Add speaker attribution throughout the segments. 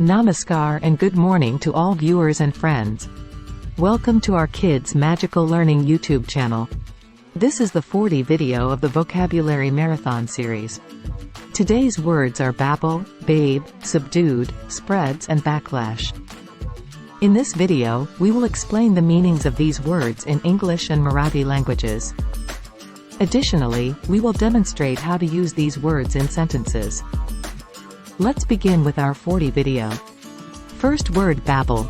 Speaker 1: Namaskar and good morning to all viewers and friends. Welcome to our Kids Magical Learning YouTube channel. This is the 40 video of the Vocabulary Marathon series. Today's words are Babel, Babe, Subdued, Spreads and Backlash. In this video, we will explain the meanings of these words in English and Marathi languages. Additionally, we will demonstrate how to use these words in sentences. Let's begin with our 40 video. First word Babel.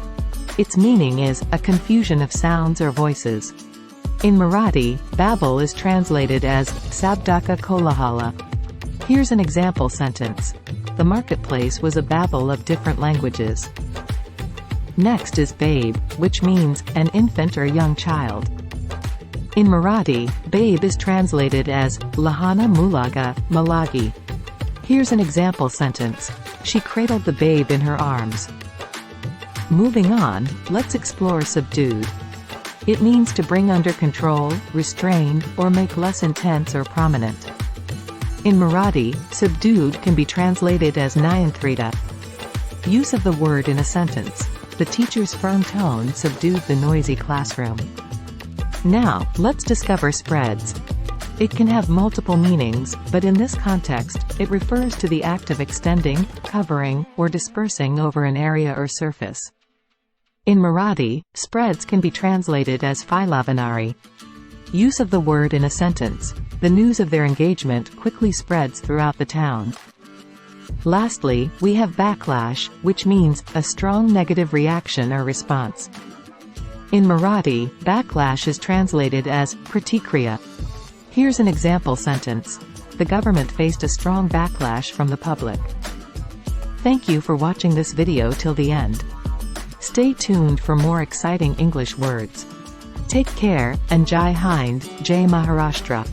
Speaker 1: Its meaning is, a confusion of sounds or voices. In Marathi, Babel is translated as, Sabdaka Kolahala. Here's an example sentence. The marketplace was a babel of different languages. Next is Babe, which means, an infant or young child. In Marathi, Babe is translated as, Lahana Mulaga, Malagi. Here's an example sentence. She cradled the babe in her arms. Moving on, let's explore Subdued. It means to bring under control, restrain, or make less intense or prominent. In Marathi, subdued can be translated as Nayanthrita. Use of the word in a sentence. The teacher's firm tone subdued the noisy classroom. Now, let's discover spreads. It can have multiple meanings, but in this context, it refers to the act of extending, covering, or dispersing over an area or surface. In Marathi, spreads can be translated as Phailavanari. Use of the word in a sentence. The news of their engagement quickly spreads throughout the town. Lastly, we have backlash, which means, a strong negative reaction or response. In Marathi, backlash is translated as, pratikriya. Here's an example sentence. The government faced a strong backlash from the public. Thank you for watching this video till the end. Stay tuned for more exciting English words. Take care, and Jai Hind, Jai Maharashtra.